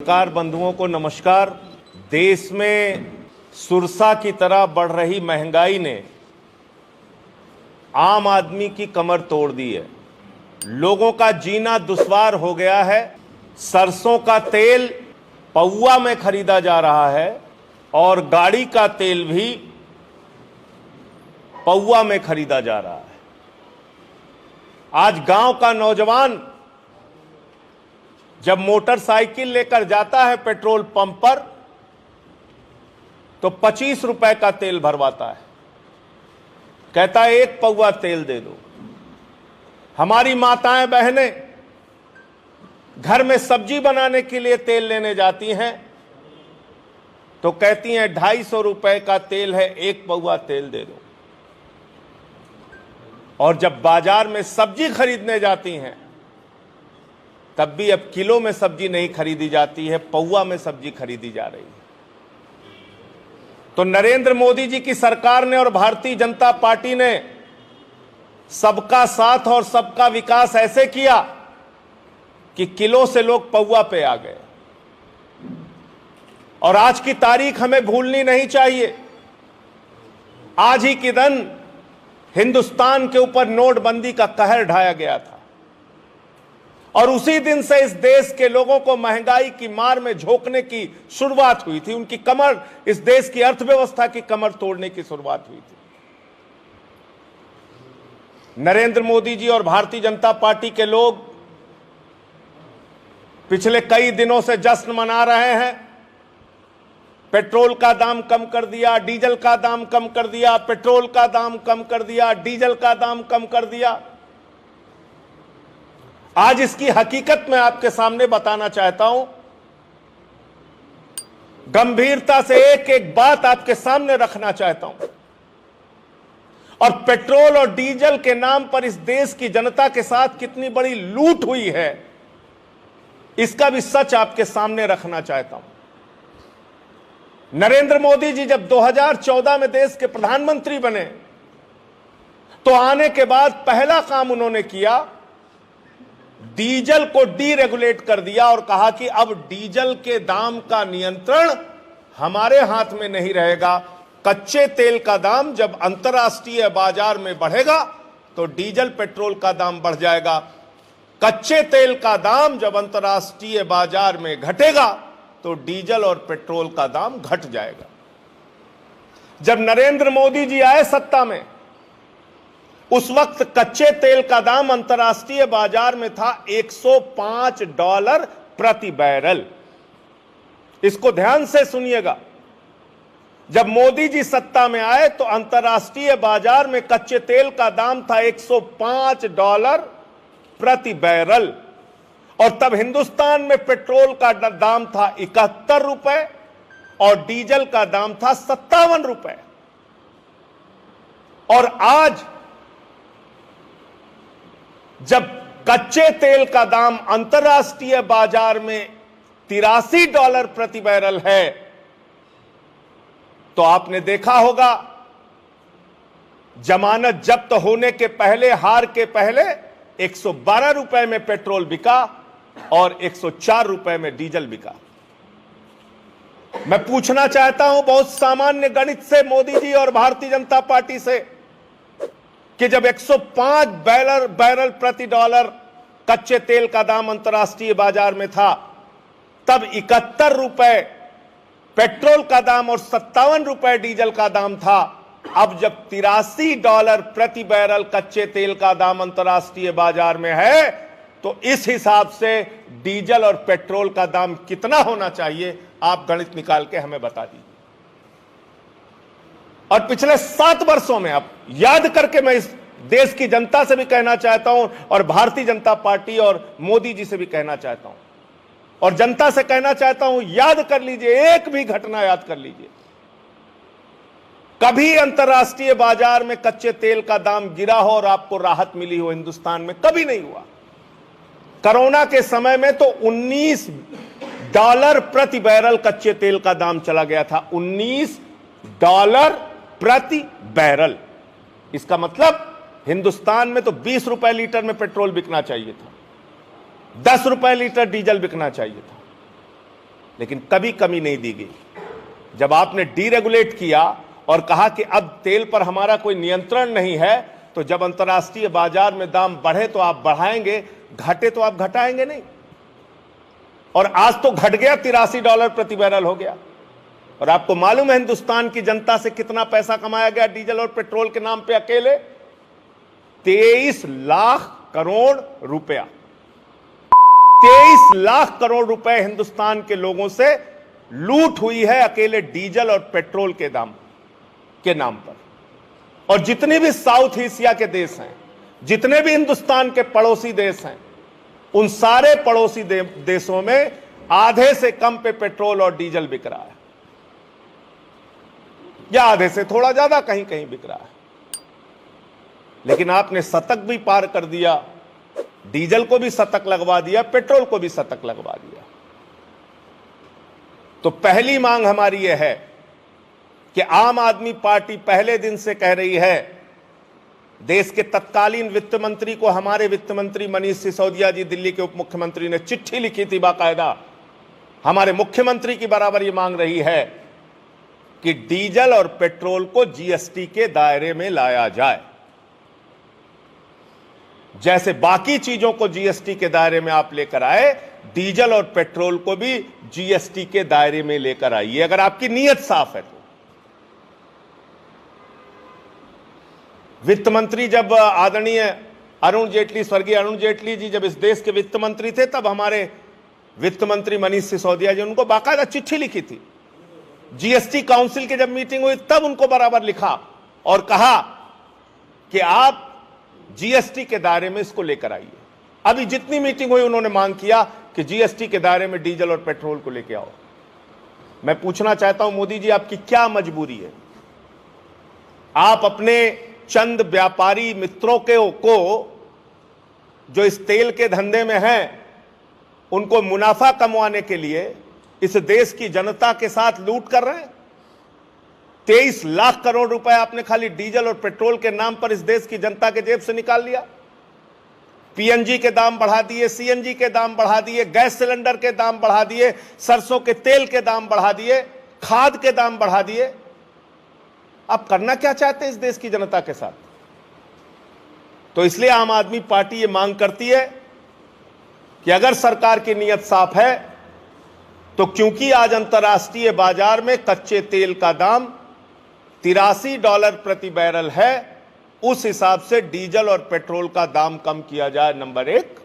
पत्रकार बंधुओं को नमस्कार। देश में सुरसा की तरह बढ़ रही महंगाई ने आम आदमी की कमर तोड़ दी है। लोगों का जीना दुश्वार हो गया है। सरसों का तेल पौवा में खरीदा जा रहा है और गाड़ी का तेल भी पौवा में खरीदा जा रहा है। आज गांव का नौजवान जब मोटरसाइकिल लेकर जाता है पेट्रोल पंप पर तो 25 रुपए का तेल भरवाता है, कहता है एक पौवा तेल दे दो। हमारी माताएं बहनें घर में सब्जी बनाने के लिए तेल लेने जाती हैं तो कहती हैं 250 रुपए का तेल है, एक पौवा तेल दे दो। और जब बाजार में सब्जी खरीदने जाती हैं तब भी अब किलो में सब्जी नहीं खरीदी जाती है, पौवा में सब्जी खरीदी जा रही है। तो नरेंद्र मोदी जी की सरकार ने और भारतीय जनता पार्टी ने सबका साथ और सबका विकास ऐसे किया कि किलो से लोग पौवा पे आ गए। और आज की तारीख हमें भूलनी नहीं चाहिए। आज ही के दिन हिंदुस्तान के ऊपर नोटबंदी का कहर ढाया गया था और उसी दिन से इस देश के लोगों को महंगाई की मार में झोंकने की शुरुआत हुई थी। उनकी कमर, इस देश की अर्थव्यवस्था की कमर तोड़ने की शुरुआत हुई थी। नरेंद्र मोदी जी और भारतीय जनता पार्टी के लोग पिछले कई दिनों से जश्न मना रहे हैं। पेट्रोल का दाम कम कर दिया, डीजल का दाम कम कर दिया, पेट्रोल का दाम कम कर दिया, डीजल का दाम कम कर दिया। आज इसकी हकीकत मैं आपके सामने बताना चाहता हूं। गंभीरता से एक एक बात आपके सामने रखना चाहता हूं। और पेट्रोल और डीजल के नाम पर इस देश की जनता के साथ कितनी बड़ी लूट हुई है, इसका भी सच आपके सामने रखना चाहता हूं। नरेंद्र मोदी जी जब 2014 में देश के प्रधानमंत्री बने तो आने के बाद पहला काम उन्होंने किया, डीजल को डीरेगुलेट कर दिया और कहा कि अब डीजल के दाम का नियंत्रण हमारे हाथ में नहीं रहेगा। कच्चे तेल का दाम जब अंतर्राष्ट्रीय बाजार में बढ़ेगा तो डीजल पेट्रोल का दाम बढ़ जाएगा। कच्चे तेल का दाम जब अंतर्राष्ट्रीय बाजार में घटेगा तो डीजल और पेट्रोल का दाम घट जाएगा। जब नरेंद्र मोदी जी आए सत्ता में उस वक्त कच्चे तेल का दाम अंतर्राष्ट्रीय बाजार में था $105 प्रति बैरल। इसको ध्यान से सुनिएगा। जब मोदी जी सत्ता में आए तो अंतर्राष्ट्रीय बाजार में कच्चे तेल का दाम था $105 प्रति बैरल और तब हिंदुस्तान में पेट्रोल का दाम था 71 रुपए और डीजल का दाम था 57 रुपए। और आज जब कच्चे तेल का दाम अंतर्राष्ट्रीय बाजार में $83 प्रति बैरल है तो आपने देखा होगा जमानत जब्त होने के पहले, हार के पहले 112 रुपए में पेट्रोल बिका और 104 रुपए में डीजल बिका। मैं पूछना चाहता हूं बहुत सामान्य गणित से मोदी जी और भारतीय जनता पार्टी से कि जब 105 बैरल प्रति डॉलर कच्चे तेल का दाम अंतर्राष्ट्रीय बाजार में था तब 71 रुपए पेट्रोल का दाम और 57 रुपए डीजल का दाम था। अब जब $83 प्रति बैरल कच्चे तेल का दाम अंतर्राष्ट्रीय बाजार में है तो इस हिसाब से डीजल और पेट्रोल का दाम कितना होना चाहिए, आप गणित निकाल के हमें बता दीजिए। और पिछले 7 वर्षों में आप याद करके मैं इस देश की जनता से भी कहना चाहता हूं और भारतीय जनता पार्टी और मोदी जी से भी कहना चाहता हूं और जनता से कहना चाहता हूं, याद कर लीजिए, एक भी घटना याद कर लीजिए। कभी अंतर्राष्ट्रीय बाजार में कच्चे तेल का दाम गिरा हो और आपको राहत मिली हो हिंदुस्तान में? कभी नहीं हुआ। कोरोना के समय में तो $19 प्रति बैरल कच्चे तेल का दाम चला गया था। $19 प्रति बैरल। इसका मतलब हिंदुस्तान में तो 20 रुपए लीटर में पेट्रोल बिकना चाहिए था, 10 रुपए लीटर डीजल बिकना चाहिए था। लेकिन कभी कमी नहीं दी गई। जब आपने डीरेगुलेट किया और कहा कि अब तेल पर हमारा कोई नियंत्रण नहीं है, तो जब अंतर्राष्ट्रीय बाजार में दाम बढ़े तो आप बढ़ाएंगे, घटे तो आप घटाएंगे नहीं। और आज तो घट गया, $83 प्रति बैरल हो गया। और आपको मालूम है हिंदुस्तान की जनता से कितना पैसा कमाया गया डीजल और पेट्रोल के नाम पे? अकेले 23 लाख करोड़ रुपया। 23 लाख करोड़ रुपए हिंदुस्तान के लोगों से लूट हुई है अकेले डीजल और पेट्रोल के दाम के नाम पर। और जितने भी साउथ एशिया के देश हैं, जितने भी हिंदुस्तान के पड़ोसी देश हैं, उन सारे पड़ोसी देशों में आधे से कम पे पेट्रोल और डीजल बिक रहा है, या आधे से थोड़ा ज्यादा कहीं कहीं बिक रहा है। लेकिन आपने शतक भी पार कर दिया, डीजल को भी शतक लगवा दिया, पेट्रोल को भी शतक लगवा दिया। तो पहली मांग हमारी यह है कि आम आदमी पार्टी पहले दिन से कह रही है, देश के तत्कालीन वित्त मंत्री को हमारे वित्त मंत्री मनीष सिसोदिया जी, दिल्ली के उप मुख्यमंत्री, ने चिट्ठी लिखी थी बाकायदा, हमारे मुख्यमंत्री की बराबर ये मांग रही है कि डीजल और पेट्रोल को जीएसटी के दायरे में लाया जाए। जैसे बाकी चीजों को जीएसटी के दायरे में आप लेकर आए, डीजल और पेट्रोल को भी जीएसटी के दायरे में लेकर आइए, अगर आपकी नीयत साफ है तो। वित्त मंत्री जब आदरणीय अरुण जेटली, स्वर्गीय अरुण जेटली जी जब इस देश के वित्त मंत्री थे, तब हमारे वित्त मंत्री मनीष सिसोदिया जी उनको बाकायदा चिट्ठी लिखी थी। जीएसटी काउंसिल की जब मीटिंग हुई तब उनको बराबर लिखा और कहा कि आप जीएसटी के दायरे में इसको लेकर आइए। अभी जितनी मीटिंग हुई उन्होंने मांग किया कि जीएसटी के दायरे में डीजल और पेट्रोल को लेकर आओ। मैं पूछना चाहता हूं मोदी जी, आपकी क्या मजबूरी है? आप अपने चंद व्यापारी मित्रों को जो इस तेल के धंधे में हैं, उनको मुनाफा कमवाने के लिए इस देश की जनता के साथ लूट कर रहे हैं। 23 लाख करोड़ रुपए आपने खाली डीजल और पेट्रोल के नाम पर इस देश की जनता के जेब से निकाल लिया। पीएनजी के दाम बढ़ा दिए, सीएनजी के दाम बढ़ा दिए, गैस सिलेंडर के दाम बढ़ा दिए, सरसों के तेल के दाम बढ़ा दिए, खाद के दाम बढ़ा दिए। आप करना क्या चाहते हैं इस देश की जनता के साथ? तो इसलिए आम आदमी पार्टी ये मांग करती है कि अगर सरकार की नीयत साफ है तो, क्योंकि आज अंतर्राष्ट्रीय बाजार में कच्चे तेल का दाम $83 प्रति बैरल है, उस हिसाब से डीजल और पेट्रोल का दाम कम किया जाए, नंबर 1,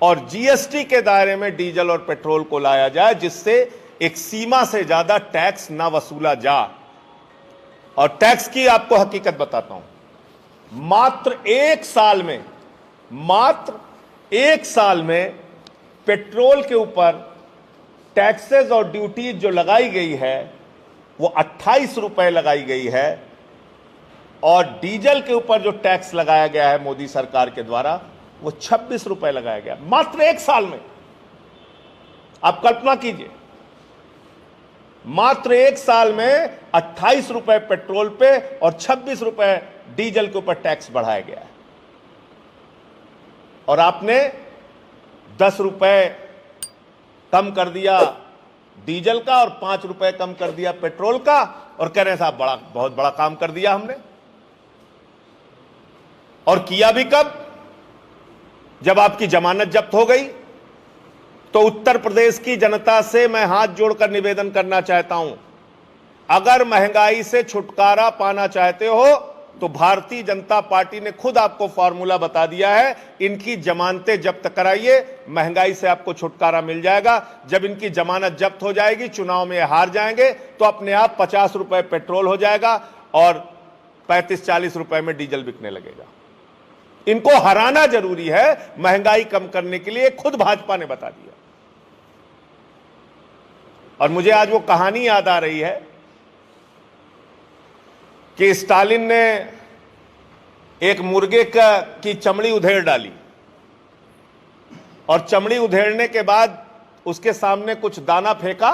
और जीएसटी के दायरे में डीजल और पेट्रोल को लाया जाए, जिससे एक सीमा से ज्यादा टैक्स ना वसूला जाए। और टैक्स की आपको हकीकत बताता हूं, मात्र एक साल में पेट्रोल के ऊपर टैक्सेस और ड्यूटीज जो लगाई गई है वो 28 रुपए लगाई गई है, और डीजल के ऊपर जो टैक्स लगाया गया है मोदी सरकार के द्वारा वो 26 रुपए लगाया गया, मात्र एक साल में। आप कल्पना कीजिए, मात्र एक साल में 28 रुपए पेट्रोल पे और 26 रुपए डीजल के ऊपर टैक्स बढ़ाया गया है। और आपने 10 रुपए कम कर दिया डीजल का और 5 रुपए कम कर दिया पेट्रोल का, और कह रहे हैं साहब बहुत बड़ा काम कर दिया हमने। और किया भी कब? जब आपकी जमानत जब्त हो गई। तो उत्तर प्रदेश की जनता से मैं हाथ जोड़कर निवेदन करना चाहता हूं, अगर महंगाई से छुटकारा पाना चाहते हो तो भारतीय जनता पार्टी ने खुद आपको फॉर्मूला बता दिया है, इनकी जमानतें जब्त कराइए, महंगाई से आपको छुटकारा मिल जाएगा। जब इनकी जमानत जब्त हो जाएगी, चुनाव में हार जाएंगे, तो अपने आप 50 रुपए पेट्रोल हो जाएगा और 35-40 रुपए में डीजल बिकने लगेगा। इनको हराना जरूरी है महंगाई कम करने के लिए, खुद भाजपा ने बता दिया। और मुझे आज वो कहानी याद आ रही है कि स्टालिन ने एक मुर्गे की चमड़ी उधेड़ डाली, और चमड़ी उधेड़ने के बाद उसके सामने कुछ दाना फेंका,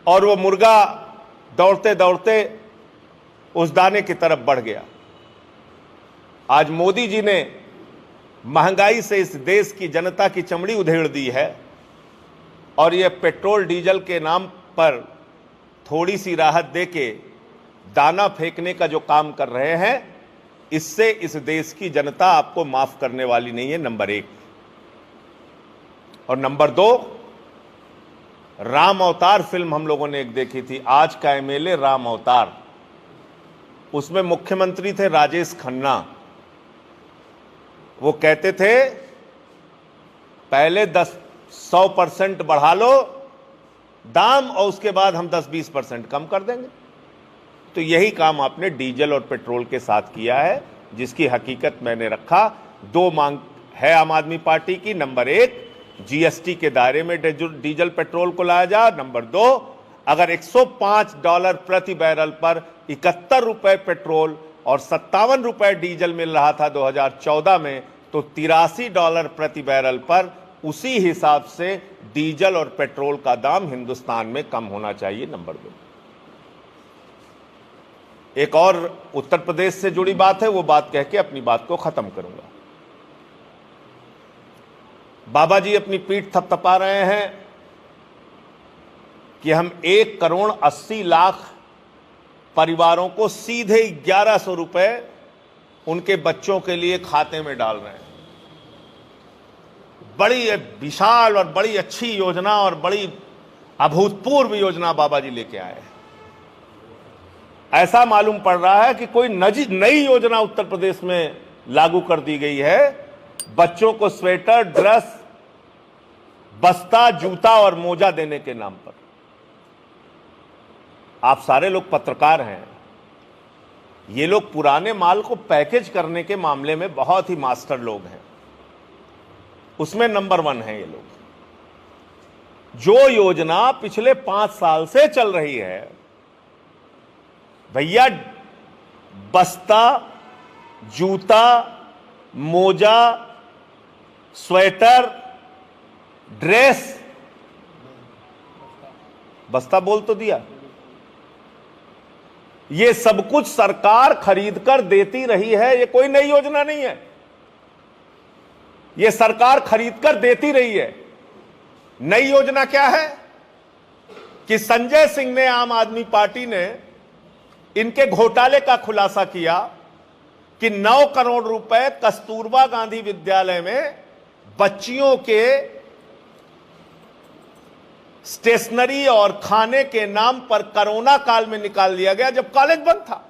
और वो मुर्गा दौड़ते दौड़ते उस दाने की तरफ बढ़ गया। आज मोदी जी ने महंगाई से इस देश की जनता की चमड़ी उधेड़ दी है, और ये पेट्रोल डीजल के नाम पर थोड़ी सी राहत देके दाना फेंकने का जो काम कर रहे हैं, इससे इस देश की जनता आपको माफ करने वाली नहीं है, नंबर एक। और नंबर दो, राम अवतार फिल्म हम लोगों ने एक देखी थी, आज का एमएलए राम अवतार। उसमें मुख्यमंत्री थे राजेश खन्ना। वो कहते थे पहले 100% बढ़ा लो दाम और उसके बाद हम 10-20% कम कर देंगे। तो यही काम आपने डीजल और पेट्रोल के साथ किया है, जिसकी हकीकत मैंने रखा। दो मांग है आम आदमी पार्टी की, नंबर एक, जीएसटी के दायरे में डीजल पेट्रोल को लाया जा। नंबर दो, अगर $105 प्रति बैरल पर 71 रुपए पेट्रोल और 57 रुपए डीजल मिल रहा था 2014 में, तो $83 प्रति बैरल पर उसी हिसाब से डीजल और पेट्रोल का दाम हिंदुस्तान में कम होना चाहिए। नंबर दो, एक और उत्तर प्रदेश से जुड़ी बात है, वो बात कह के अपनी बात को खत्म करूंगा। बाबा जी अपनी पीठ थपथपा रहे हैं कि हम 1,80,00,000 परिवारों को सीधे 1100 रुपए उनके बच्चों के लिए खाते में डाल रहे हैं। बड़ी विशाल और बड़ी अच्छी योजना और बड़ी अभूतपूर्व योजना बाबा जी लेके आए हैं। ऐसा मालूम पड़ रहा है कि कोई नई योजना उत्तर प्रदेश में लागू कर दी गई है, बच्चों को स्वेटर, ड्रेस, बस्ता, जूता और मोजा देने के नाम पर। आप सारे लोग पत्रकार हैं, ये लोग पुराने माल को पैकेज करने के मामले में बहुत ही मास्टर लोग हैं, उसमें नंबर 1 है ये लोग। जो योजना पिछले 5 साल से चल रही है, भैया बस्ता, जूता, मोजा, स्वेटर, ड्रेस, बस्ता बोल तो दिया, ये सब कुछ सरकार खरीद कर देती रही है। ये कोई नई योजना नहीं है, ये सरकार खरीद कर देती रही है। नई योजना क्या है कि संजय सिंह ने, आम आदमी पार्टी ने इनके घोटाले का खुलासा किया कि 9 करोड़ रुपए कस्तूरबा गांधी विद्यालय में बच्चियों के स्टेशनरी और खाने के नाम पर कोरोना काल में निकाल दिया गया, जब कॉलेज बंद था।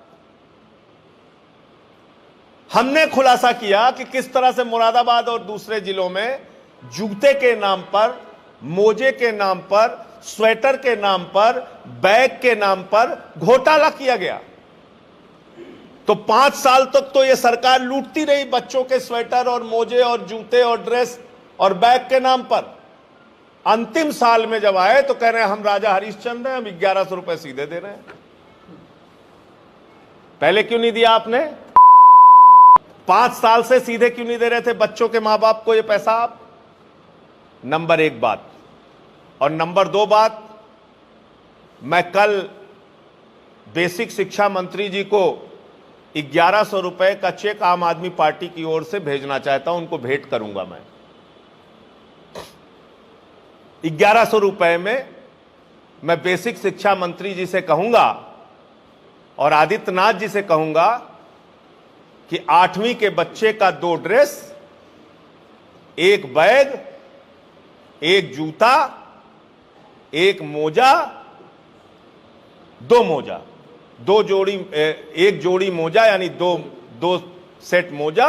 हमने खुलासा किया कि किस तरह से मुरादाबाद और दूसरे जिलों में जूते के नाम पर, मोजे के नाम पर, स्वेटर के नाम पर, बैग के नाम पर घोटाला किया गया। तो 5 साल तक तो यह सरकार लूटती रही बच्चों के स्वेटर और मोजे और जूते और ड्रेस और बैग के नाम पर। अंतिम साल में जब आए तो कह रहे हैं हम राजा हरिश्चंद्र हैं, हम 1100 रुपए सीधे दे रहे हैं। पहले क्यों नहीं दिया आपने? 5 साल से सीधे क्यों नहीं दे रहे थे बच्चों के मां बाप को ये पैसा आप? नंबर 1 बात। और नंबर 2 बात, मैं कल बेसिक शिक्षा मंत्री जी को 1100 रुपए का चेक आम आदमी पार्टी की ओर से भेजना चाहता हूं, उनको भेंट करूंगा। मैं 1100 रुपए में मैं बेसिक शिक्षा मंत्री जी से कहूंगा और आदित्यनाथ जी से कहूंगा कि 8वीं के बच्चे का 2 ड्रेस, 1 बैग, 1 जूता, 1 मोजा, 2 मोजा, 1 जोड़ी मोजा, यानी 2 सेट मोजा,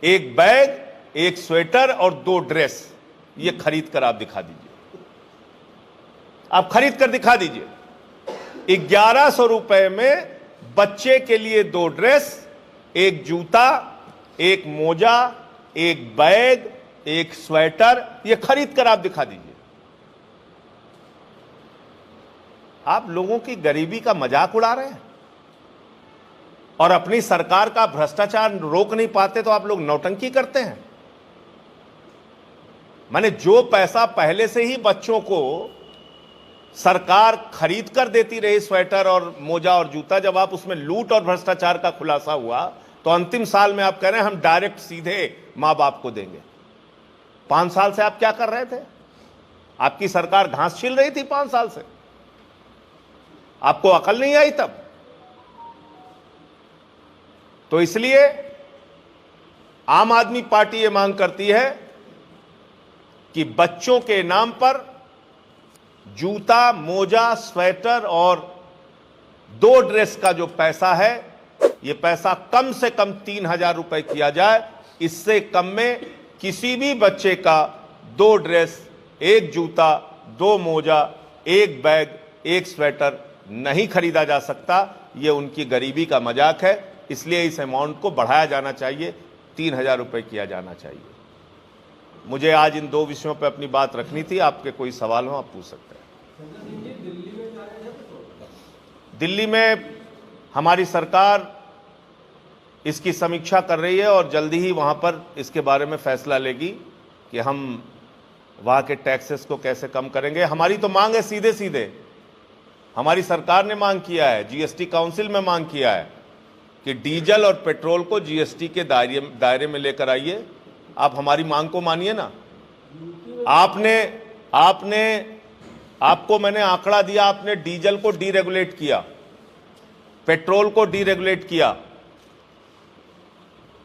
1 बैग, 1 स्वेटर और 2 ड्रेस, ये खरीद कर आप दिखा दीजिए। आप खरीद कर दिखा दीजिए। 1100 रुपए में बच्चे के लिए 2 ड्रेस, 1 जूता, 1 मोजा, 1 बैग, 1 स्वेटर, ये खरीद कर आप दिखा दीजिए। आप लोगों की गरीबी का मजाक उड़ा रहे हैं और अपनी सरकार का भ्रष्टाचार रोक नहीं पाते तो आप लोग नौटंकी करते हैं। माने जो पैसा पहले से ही बच्चों को सरकार खरीद कर देती रही, स्वेटर और मोजा और जूता, जब आप उसमें लूट और भ्रष्टाचार का खुलासा हुआ तो अंतिम साल में आप कह रहे हैं हम डायरेक्ट सीधे मां बाप को देंगे। 5 साल से आप क्या कर रहे थे? आपकी सरकार घास छील रही थी 5 साल से, आपको अकल नहीं आई तब? तो इसलिए आम आदमी पार्टी ये मांग करती है कि बच्चों के नाम पर जूता, मोजा, स्वेटर और 2 ड्रेस का जो पैसा है, ये पैसा कम से कम 3,000 रुपए किया जाए। इससे कम में किसी भी बच्चे का 2 ड्रेस, 1 जूता, 2 मोजा, 1 बैग, 1 स्वेटर नहीं खरीदा जा सकता। ये उनकी गरीबी का मजाक है। इसलिए इस अमाउंट को बढ़ाया जाना चाहिए, 3,000 रुपए किया जाना चाहिए। मुझे आज इन 2 विषयों पर अपनी बात रखनी थी। आपके कोई सवाल हो आप पूछ सकते हैं। दिल्ली में हमारी सरकार इसकी समीक्षा कर रही है और जल्दी ही वहां पर इसके बारे में फैसला लेगी कि हम वहां के टैक्सेस को कैसे कम करेंगे। हमारी तो मांग है सीधे सीधे, हमारी सरकार ने मांग किया है, जीएसटी काउंसिल में मांग किया है कि डीजल और पेट्रोल को जीएसटी के दायरे में लेकर आइए। आप हमारी मांग को मानिए ना। आपको मैंने आंकड़ा दिया, आपने डीजल को डीरेगुलेट किया, पेट्रोल को डीरेगुलेट किया।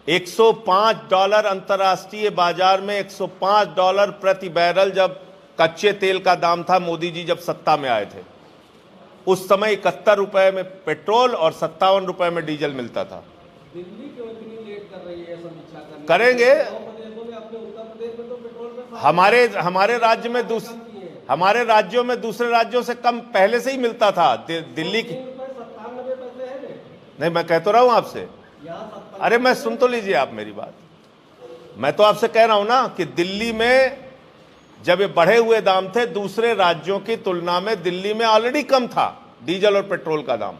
$105 अंतर्राष्ट्रीय बाजार में $105 प्रति बैरल जब कच्चे तेल का दाम था, मोदी जी जब सत्ता में आए थे, उस समय 71 रुपए में पेट्रोल और 57 रुपए में डीजल मिलता था। दिल्ली क्यों इतनी लेट कर रही है समीक्षा करने? करेंगे। अपने उत्तर प्रदेश में तो पेट्रोल में हमारे राज्यों में दूसरे राज्यों से कम पहले से ही मिलता था। दिल्ली की 97 पैसे है नहीं, मैं कह तो रहा हूं आपसे। अरे मैं सुन तो लीजिए आप मेरी बात। मैं तो आपसे कह रहा हूं ना कि दिल्ली में जब ये बढ़े हुए दाम थे, दूसरे राज्यों की तुलना में दिल्ली में ऑलरेडी कम था डीजल और पेट्रोल का दाम।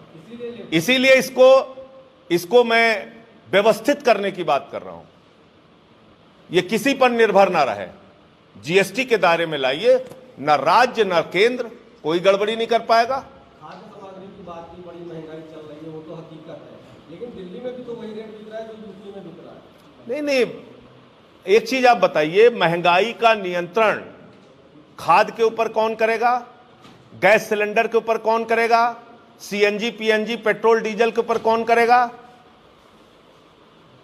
इसीलिए इसको मैं व्यवस्थित करने की बात कर रहा हूं। ये किसी पर निर्भर ना रहे, जीएसटी के दायरे में लाइए। न राज्य न केंद्र कोई गड़बड़ी नहीं कर पाएगा। खाद्य सामग्री की बात की, बड़ी महंगाई चल रही है, वो तो हकीकत है, लेकिन दिल्ली में भी तो वही रेट बिक रहा है जो यूपी में बिक रहा है। नहीं, एक चीज आप बताइए, महंगाई का नियंत्रण खाद के ऊपर कौन करेगा? गैस सिलेंडर के ऊपर कौन करेगा? सीएनजी, पीएनजी, पेट्रोल डीजल के ऊपर कौन करेगा?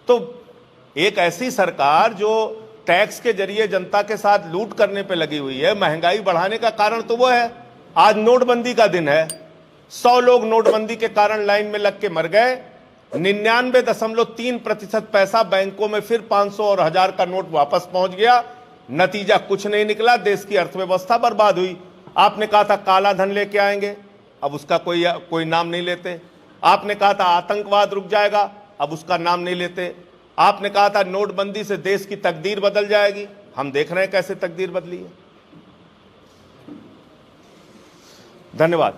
तो एक ऐसी सरकार जो टैक्स के जरिए जनता के साथ लूट करने पे लगी हुई है, महंगाई बढ़ाने का कारण तो वो है। आज नोटबंदी का दिन है, 100 लोग नोटबंदी के कारण लाइन में लग के मर गए। 99.3% पैसा बैंकों में फिर 500 और 1000 का नोट वापस पहुंच गया। नतीजा कुछ नहीं निकला, देश की अर्थव्यवस्था बर्बाद हुई। आपने कहा था काला धन लेके आएंगे, अब उसका कोई नाम नहीं लेते। आपने कहा था आतंकवाद रुक जाएगा, अब उसका नाम नहीं लेते। आपने कहा था नोटबंदी से देश की तकदीर बदल जाएगी, हम देख रहे हैं कैसे तकदीर बदली है। धन्यवाद।